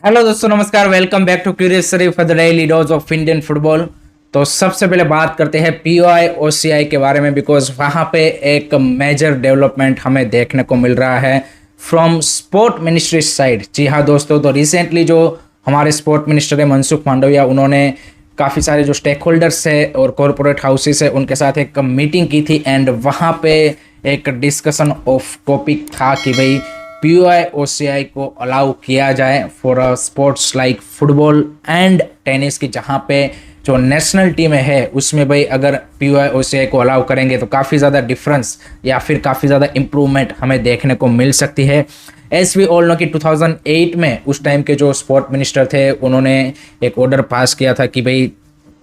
Hello दोस्तों, नमस्कार। Welcome back to curious Sharif for the daily dose of Indian football. तो सबसे पहले बात करते हैं पीओआई ओसीआई के बारे में, बिकॉज वहाँ पे एक मेजर डेवलपमेंट हमें देखने को मिल रहा है फ्रॉम स्पोर्ट मिनिस्ट्री साइड। जी हाँ दोस्तों, तो रिसेंटली जो हमारे स्पोर्ट मिनिस्टर है मनसुख मांडविया, उन्होंने काफ़ी सारे जो स्टेक होल्डर्स है और कॉरपोरेट हाउसेस है उनके साथ एक मीटिंग की थी। एंड वहाँ पे एक डिस्कशन ऑफ टॉपिक था कि भाई पीओआई ओसीआई को अलाउ किया जाए for sports like football and tennis की, जहाँ पे जो नेशनल टीम है उसमें भाई अगर पीओआई ओसीआई को अलाउ करेंगे तो काफ़ी ज़्यादा डिफरेंस या फिर काफ़ी ज़्यादा इम्प्रूवमेंट हमें देखने को मिल सकती है। एस वी ऑल नो कि 2008 में उस टाइम के जो स्पोर्ट मिनिस्टर थे उन्होंने एक ऑर्डर पास किया था कि भाई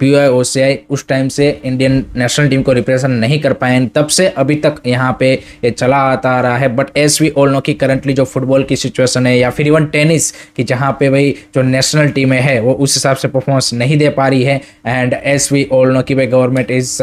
पीओआई ओसीआई उस टाइम से इंडियन नेशनल टीम को रिप्रेजेंट नहीं कर पाए, तब से अभी तक यहाँ पे ये चला आता आ रहा है। But S we all know कि करंटली जो फुटबॉल की सिचुएशन है या फिर इवन टेनिस की, जहाँ पे भाई जो नेशनल टीमें है वो उस हिसाब से परफॉर्मेंस नहीं दे पा रही है। And as we all know कि भाई government is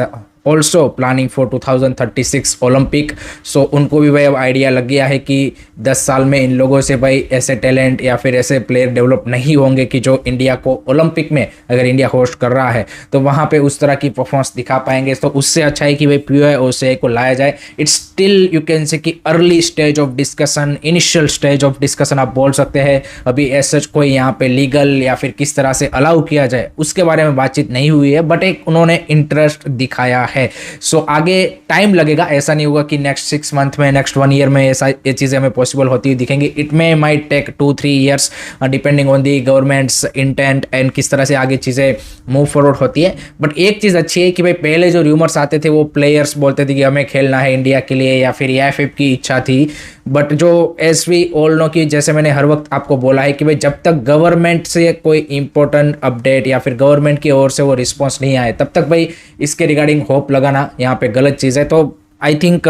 also planning for 2036 Olympic. So उनको भी भाई अब आइडिया लग गया है कि 10 साल में इन लोगों से भाई ऐसे टैलेंट या फिर ऐसे प्लेयर डेवलप नहीं होंगे कि जो इंडिया को ओलंपिक में, अगर इंडिया होस्ट कर रहा है तो वहाँ पे उस तरह की परफॉर्मेंस दिखा पाएंगे। तो उससे अच्छा है कि भाई पीओआई ओसीआई को लाया जाए। It's still you can say कि early stage of discussion, initial stage of discussion आप बोल सकते हैं। अभी ऐसा कोई यहाँ पे लीगल या फिर किस तरह से अलाउ किया जाए उसके बारे में बातचीत नहीं हुई है, बट एक उन्होंने इंटरेस्ट दिखाया है। सो आगे टाइम लगेगा, ऐसा नहीं होगा कि नेक्स्ट 6 मंथ में, नेक्स्ट 1 ईयर में ऐसा ये चीज़ें हमें पॉसिबल होती हुई दिखेंगी। It may might take 2-3 years depending on the government's intent and किस तरह से आगे चीज़ें मूव फॉरवर्ड होती है। बट एक चीज़ अच्छी है कि भाई पहले जो र्यूमर्स आते थे वो प्लेयर्स बोलते थे कि हमें खेलना है इंडिया के लिए या फिर एएफएफ की इच्छा थी। बट जो एस वी ऑल नो कि जैसे मैंने हर वक्त आपको बोला है कि भाई जब तक गवर्नमेंट से कोई इंपॉर्टेंट अपडेट या फिर गवर्नमेंट की ओर से वो रिस्पॉन्स नहीं आए तब तक भाई इसके रिगार्डिंग होप लगाना यहाँ पे गलत चीज़ है। तो आई थिंक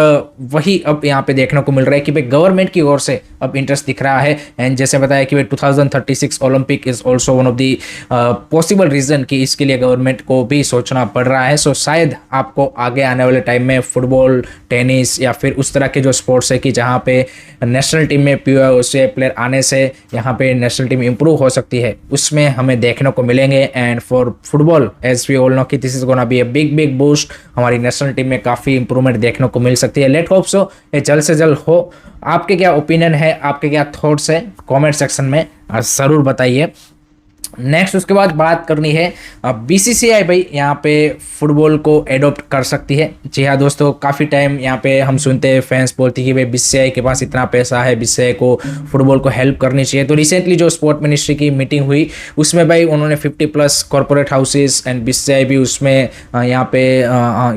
वही अब यहाँ पे देखने को मिल रहा है कि भाई गवर्नमेंट की ओर से अब इंटरेस्ट दिख रहा है। एंड जैसे बताया कि भाई 2036 Olympic is also one of the possible reason कि इसके लिए गवर्नमेंट को भी सोचना पड़ रहा है। सो शायद आपको आगे आने वाले टाइम में फुटबॉल, टेनिस या फिर उस तरह के जो स्पोर्ट्स है कि जहाँ पे नेशनल टीम में पीओआई ओसीआई प्लेयर आने से यहाँ पे नेशनल टीम इंप्रूव हो सकती है, उसमें हमें देखने को मिलेंगे। And for football as we all know कि this is gonna be a big boost. हमारी नेशनल टीम में काफ़ी इंप्रूवमेंट देखने को मिल सकती है। लेट होप सो ये जल्द से जल्द हो। आपके क्या ओपिनियन है, आपके क्या थॉट्स है, कमेंट सेक्शन में ज़रूर बताइए। नेक्स्ट उसके बाद बात करनी है बीसीसीआई भाई यहाँ पे फुटबॉल को एडॉप्ट कर सकती है। जी हाँ दोस्तों, काफ़ी टाइम यहाँ पे हम सुनते हैं फैंस बोलती कि भाई बीसीसीआई के पास इतना पैसा है, बीसीसीआई को फुटबॉल को हेल्प करनी चाहिए। तो रिसेंटली जो स्पोर्ट मिनिस्ट्री की मीटिंग हुई उसमें भाई उन्होंने 50+ कॉरपोरेट हाउसेस एंड बीसीसीआई भी उसमें यहाँ पे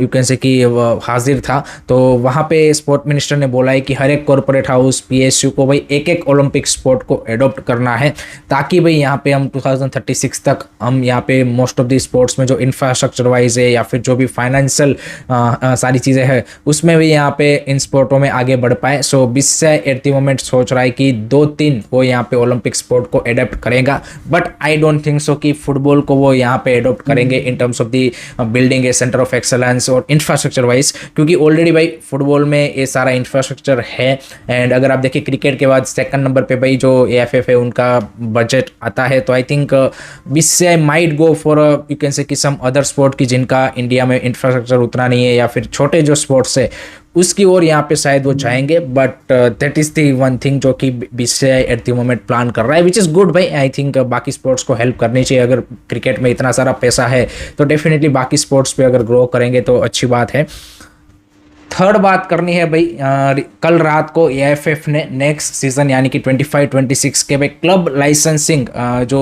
यू कैन से कि हाजिर था। तो वहाँ पे स्पोर्ट मिनिस्टर ने बोला है कि हर एक कॉरपोरेट हाउस, पीएसयू को भाई एक ओलंपिक स्पोर्ट को एडॉप्ट करना है, ताकि भाई यहाँ पे हम 2036 तक हम यहाँ पे मोस्ट ऑफ द स्पोर्ट्स में जो इंफ्रास्ट्रक्चर वाइज है या फिर जो भी फाइनेंशियल सारी चीज़ें हैं उसमें भी यहाँ पे इन स्पोर्टों में आगे बढ़ पाए। सो बीसीसीआई एट द मोमेंट सोच रहा है कि 2-3 वो यहाँ पे ओलंपिक स्पोर्ट को एडॉप्ट करेगा, but I don't think so कि फुटबॉल को वो यहाँ पे एडॉप्ट करेंगे in terms of the building A centre of excellence और इंफ्रास्ट्रक्चर वाइज, क्योंकि ऑलरेडी भाई फुटबॉल में ये सारा इंफ्रास्ट्रक्चर है। एंड अगर आप देखिए क्रिकेट के बाद सेकंड नंबर पे भाई जो एएफएफ है उनका बजट आता है। तो I think BCCI might go for you can say कि सम अदर स्पोर्ट की जिनका इंडिया में इंफ्रास्ट्रक्चर उतना नहीं है या फिर छोटे जो स्पोर्ट्स है उसकी ओर यहाँ पे शायद वो जाएंगे। But that is the one thing जो कि BCCI eight the moment plan कर रहा है, विच इज़ गुड भाई। आई थिंक बाकी स्पोर्ट्स को हेल्प करनी चाहिए। अगर क्रिकेट में इतना सारा पैसा है तो डेफिनेटली बाकी स्पोर्ट्स पे अगर ग्रो करेंगे तो अच्छी बात है। थर्ड बात करनी है भाई, कल रात को एएफएफ ने नेक्स्ट सीजन यानी कि 25-26 के भाई क्लब लाइसेंसिंग जो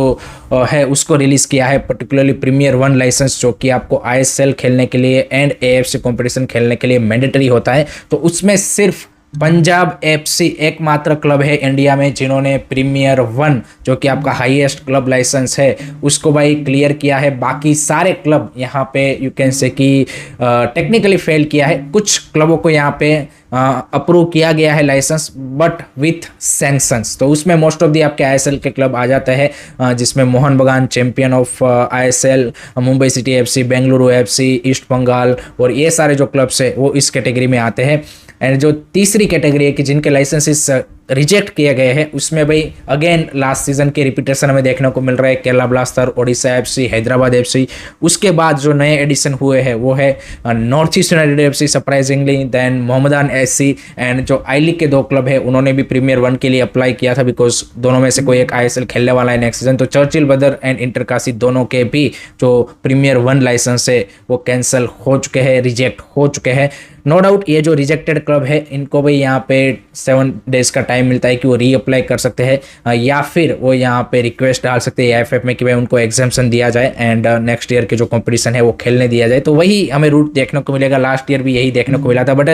है उसको रिलीज किया है, पर्टिकुलरली प्रीमियर 1 लाइसेंस जो कि आपको आईएसएल खेलने के लिए एंड एएफसी कंपटीशन खेलने के लिए मैंडेटरी होता है। तो उसमें सिर्फ पंजाब एफसी एकमात्र क्लब है इंडिया में जिन्होंने प्रीमियर 1 जो कि आपका हाईएस्ट क्लब लाइसेंस है उसको भाई क्लियर किया है। बाकी सारे क्लब यहाँ पे यू कैन से कि टेक्निकली फेल किया है। कुछ क्लबों को यहाँ पे अप्रूव किया गया है लाइसेंस बट विथ सैंक्शंस। तो उसमें मोस्ट ऑफ दी आपके आईएसएल के क्लब आ जाते हैं, जिसमें Mohun Bagan champion of ISL, Mumbai City FC, Bengaluru FC, East Bengal और ये सारे जो क्लब्स है वो इस कैटेगरी में आते हैं। एंड जो तीसरी कैटेगरी है कि जिनके लाइसेंसेस रिजेक्ट किए गए हैं उसमें भाई अगेन लास्ट सीजन के रिपीटेशन हमें देखने को मिल रहा है। Kerala blaster, Odisha FC, Hyderabad FC. उसके बाद जो नए एडिशन हुए हैं वो है North East United FC surprisingly, then Mohammedan SC, and जो आई लीग के 2 क्लब है उन्होंने भी प्रीमियर 1 के लिए अप्लाई किया था बिकॉज दोनों में से कोई एक आईएसएल खेलने वाला है नेक्स्ट सीजन। तो चर्चिल ब्रदर एंड इंटरकाशी दोनों के भी जो प्रीमियर 1 लाइसेंस है वो कैंसिल हो चुके हैं, रिजेक्ट हो चुके हैं। नो डाउट ये जो रिजेक्टेड क्लब है इनको भी यहाँ पे 7 डेज का टाइम मिलता है कि वो रीअप्लाई कर सकते हैं या फिर वो यहाँ पे रिक्वेस्ट डाल सकते हैं एएफएफ में कि भाई उनको एग्जाम्पशन दिया जाए एंड नेक्स्ट ईयर के जो कंपटीशन है वो खेलने दिया जाए। तो वही हमें रूट देखने को मिलेगा। लास्ट ईयर भी यही देखने को मिला था, but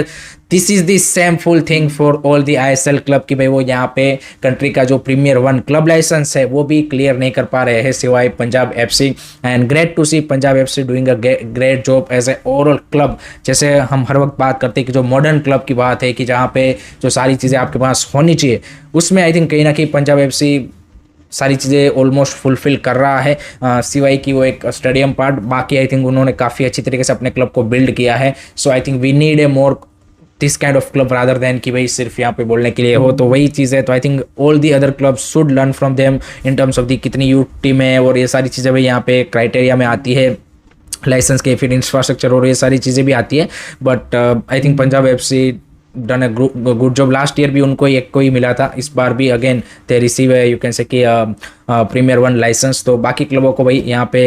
this is the same full thing for all the ISL club कि भाई वो यहाँ पे कंट्री का जो प्रीमियर 1 क्लब लाइसेंस है वो भी क्लियर नहीं कर पा रहे हैं सिवाय Punjab FC. And great to see Punjab FC doing a great job as a overall club. जैसे हम हर वक्त बात करते हैं कि जो मॉडर्न क्लब की बात है कि जहाँ पे जो सारी चीज़ें आपके पास होनी चाहिए, उसमें आई थिंक कहीं ना कहीं पंजाब एफसी सारी चीज़ें ऑलमोस्ट फुलफिल कर रहा है सिवाय कि वो एक स्टेडियम पार्ट। बाकी आई थिंक उन्होंने काफ़ी अच्छी तरीके से अपने क्लब को बिल्ड किया है। So I think we need a more this kind of club rather than कि भाई सिर्फ यहाँ पे बोलने के लिए हो। तो वही चीज़ है। तो I think all the other club should learn from them in terms of the कितनी यूथ टीम है और ये सारी चीज़ें भाई यहाँ पे क्राइटेरिया में आती है लाइसेंस के, फिर इंफ्रास्ट्रक्चर और ये सारी चीज़ें भी आती है। But I think Punjab FC done a good job. Last year भी उनको एक को ही मिला था, इस बार भी अगेन दे रिसीव है यू कैन से कि प्रीमियर 1 लाइसेंस। तो बाकी क्लबों को भाई यहाँ पे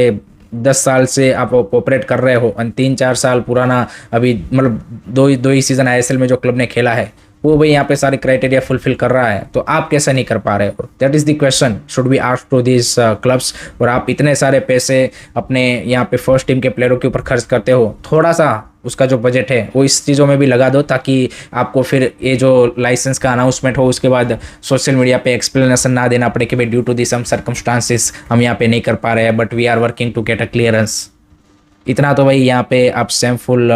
10 साल से आप ऑपरेट कर रहे हो और 3-4 साल पुराना अभी मतलब दो ही सीजन आईएसएल में जो क्लब ने खेला है वो भाई यहाँ पे सारे क्राइटेरिया फुलफिल कर रहा है, तो आप कैसे नहीं कर पा रहे हो? That is the question should be asked to this clubs. और आप इतने सारे पैसे अपने यहाँ पे फर्स्ट टीम के प्लेयरों के ऊपर खर्च करते हो, थोड़ा सा उसका जो बजट है वो इस चीज़ों में भी लगा दो ताकि आपको फिर ये जो लाइसेंस का अनाउंसमेंट हो उसके बाद सोशल मीडिया पे एक्सप्लेनेशन ना देना पड़े कि भाई due to the some circumstances हम यहाँ पे नहीं कर पा रहे हैं but we are working to get a clearance. इतना तो भाई यहाँ पे आप सेमफुल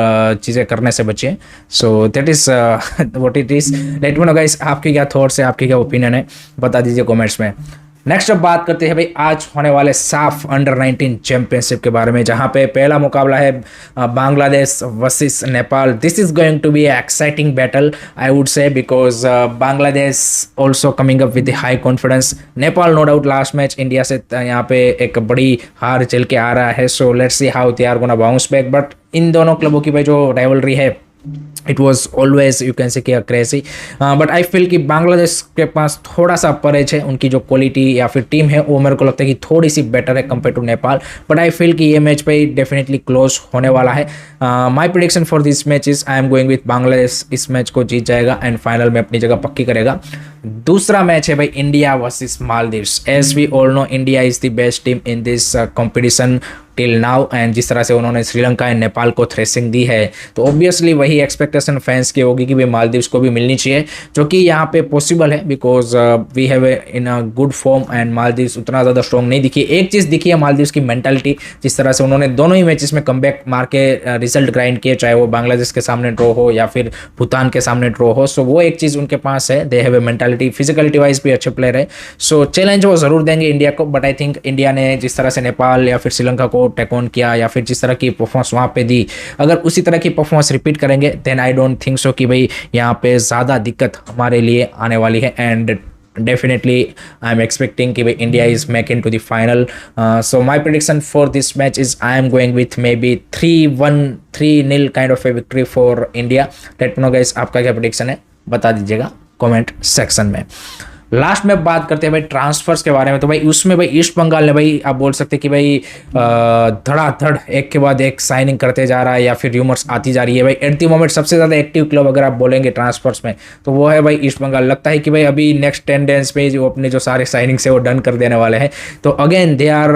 चीज़ें करने से बचिए। So that is what it is. Let me know guys आपके क्या थॉट्स है, आपके क्या ओपिनियन है, बता दीजिए कमेंट्स में। नेक्स्ट अब बात करते हैं भाई आज होने वाले साफ अंडर 19 चैंपियनशिप के बारे में, जहां पे पहला मुकाबला है Bangladesh versus Nepal. This is going to be exciting battle I would say because Bangladesh also coming up with high confidence. Nepal no doubt last match India से यहाँ पे एक बड़ी हार चल के आ रहा है। So let's see how they are gonna bounce back. But इन दोनों क्लबों की भाई जो राइवलरी है it was always you can say कि क्रेजी। बट आई फील कि बांग्लादेश के पास थोड़ा सा परहेज है, उनकी जो क्वालिटी या फिर टीम है वो मेरे को लगता है कि थोड़ी सी बेटर है compare to Nepal. But I feel कि ये मैच पे डेफिनेटली क्लोज होने वाला है। My prediction for this match is I am going with Bangladesh इस मैच को जीत जाएगा एंड फाइनल में अपनी जगह पक्की करेगा। दूसरा मैच है भाई India versus Maldives. As we all know India is the best team in this competition till now and जिस तरह से उन्होंने श्रीलंका एंड नेपाल को थ्रेसिंग दी है तो ऑब्वियसली वही एक्सपेक्टेशन फैंस की होगी कि भाई मालदीव्स को भी मिलनी चाहिए, जो कि यहाँ पे पॉसिबल है because we have in a good form and Maldives उतना ज़्यादा स्ट्रॉन्ग नहीं दिखी। एक चीज़ दिखी है मालदीव्स की मेंटालिटी, जिस तरह से उन्होंने दोनों ही मैचेस में कमबैक मार के रिजल्ट ग्राइंड किए, चाहे वो बांग्लादेश के सामने ड्रॉ हो या फिर भूटान के सामने ड्रॉ हो। सो वो एक चीज़ उनके पास है, they have a mentality. Physicality wise भी अच्छे प्लेयर है। सो चैलेंज वो ज़रूर देंगे इंडिया को, बट आई थिंक इंडिया ने जिस तरह से नेपाल या फिर श्रीलंका को टेक ऑन किया या फिर जिस तरह की परफॉर्मेंस वहाँ पे दी, अगर उसी तरह की परफॉर्मेंस रिपीट करेंगे then I don't think so कि भाई यहाँ पे ज़्यादा दिक्कत हमारे लिए आने वाली है। एंड definitely I'm expecting कि भाई India is making to the final. So my prediction for this match is I am going with maybe 3-1 3-0 kind of a victory for India. Let me know guys आपका क्या prediction है, बता दीजिएगा comment section में। Last में बात करते हैं भाई ट्रांसफर्स के बारे में। तो भाई उसमें भाई ईस्ट बंगाल ने भाई आप बोल सकते हैं कि भाई धड़ाधड़ एक के बाद एक साइनिंग करते जा रहा है या फिर र्यूमर्स आती जा रही है। भाई एट द मोमेंट सबसे ज़्यादा एक्टिव क्लब अगर आप बोलेंगे ट्रांसफर्स में तो वो है भाई ईस्ट बंगाल। लगता है कि भाई अभी नेक्स्ट 10 डेज में जो अपने जो सारे साइनिंग्स है वो डन कर देने वाले हैं। तो again they are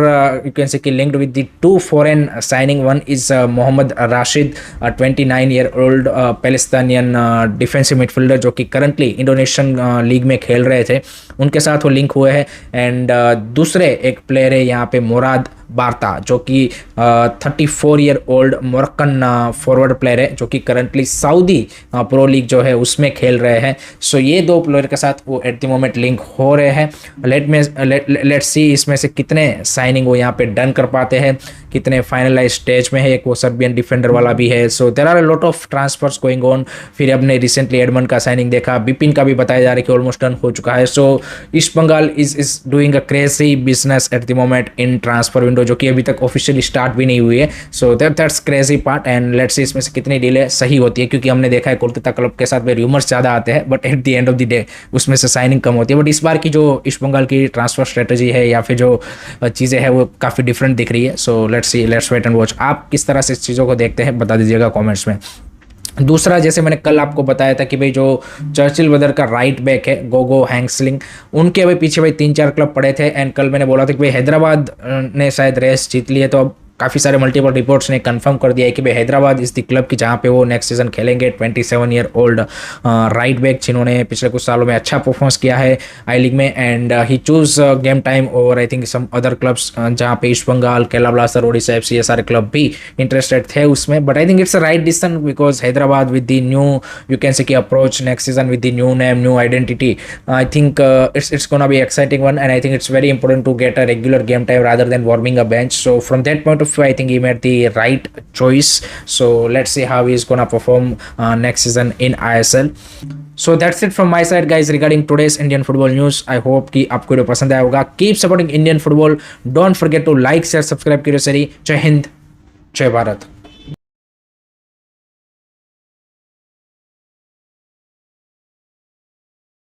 you can say कि linked with the 2 foreign signing. One is Mohammad Rashid 29 year old Palestinian defensive midfielder जो कि करंटली इंडोनेशियन लीग में खेल रहे थे, उनके साथ वो लिंक हुए हैं। एंड दूसरे एक प्लेयर है यहाँ पे मुराद बारता, जो कि 34 year old Moroccan forward player है, जो कि करंटली सऊदी प्रो लीग जो है उसमें खेल रहे हैं। सो ये दो प्लेयर के साथ वो एट द मोमेंट लिंक हो रहे हैं। लेट्स सी इसमें से कितने साइनिंग वो यहाँ पे डन कर पाते हैं, कितने फाइनलाइज स्टेज में है। एक वो सर्बियन डिफेंडर वाला भी है। So there are a lot of transfers going on. फिर हमने रिसेंटली एडमंड का साइनिंग देखा, बिपिन का भी बताया जा रहा है कि ऑलमोस्ट डन हो चुका है। So east Bengal is doing a crazy business at the moment in transfer window, जो कि अभी तक ऑफिशियली स्टार्ट भी नहीं हुई है। So that's crazy part and let's see इसमें से कितनी डीले सही होती है, क्योंकि हमने देखा है कोलकाता क्लब के साथ में रूमर्स ज़्यादा आते हैं but at the end of the day उसमें से साइनिंग कम होती है। बट इस बार की जो ईस्ट बंगाल की ट्रांसफर स्ट्रेटजी है या फिर जो चीज़ें हैं वो काफ़ी डिफरेंट दिख रही है। So let's see, let's wait and watch. आप किस तरह से इस चीज़ों को देखते हैं बता दीजिएगा कमेंट्स में। दूसरा, जैसे मैंने कल आपको बताया था कि भाई जो चर्चिल ब्रदर का राइट बैक है गोगो हैंगस्लिंग, उनके अभी पीछे भाई 3-4 क्लब पड़े थे। एंड कल मैंने बोला था कि भाई हैदराबाद ने शायद रेस जीत ली है, तो अब काफ़ी सारे मल्टीपल रिपोर्ट्स ने कंफर्म कर दिया है कि भाई हैदराबाद इस द क्लब की जहाँ पे वो नेक्स्ट सीजन खेलेंगे। 27 ईयर ओल्ड राइट बैक जिन्होंने पिछले कुछ सालों में अच्छा परफॉर्मेंस किया है आई लीग में। And he choose game time over I think some other clubs, जहाँ पे east Bengal, Kerala blaster, Odisha FC, ये सारे क्लब भी इंटरेस्टेड थे उसमें। But I think it's a right decision because Hyderabad with the new you can say की approach next season with the new name, new identity, I think it's gonna be exciting one, and I think it's very important to get a regular game time rather than warming a bench. So from that point of view, I think he made the right choice. So let's see how he's gonna perform next season in ISL. So that's it from my side guys regarding today's Indian football news. I hope कि आपको video पसंद आया होगा। Keep supporting Indian football. Don't forget to like, share, subscribe करिए सरी। जय हिंद, जय भारत।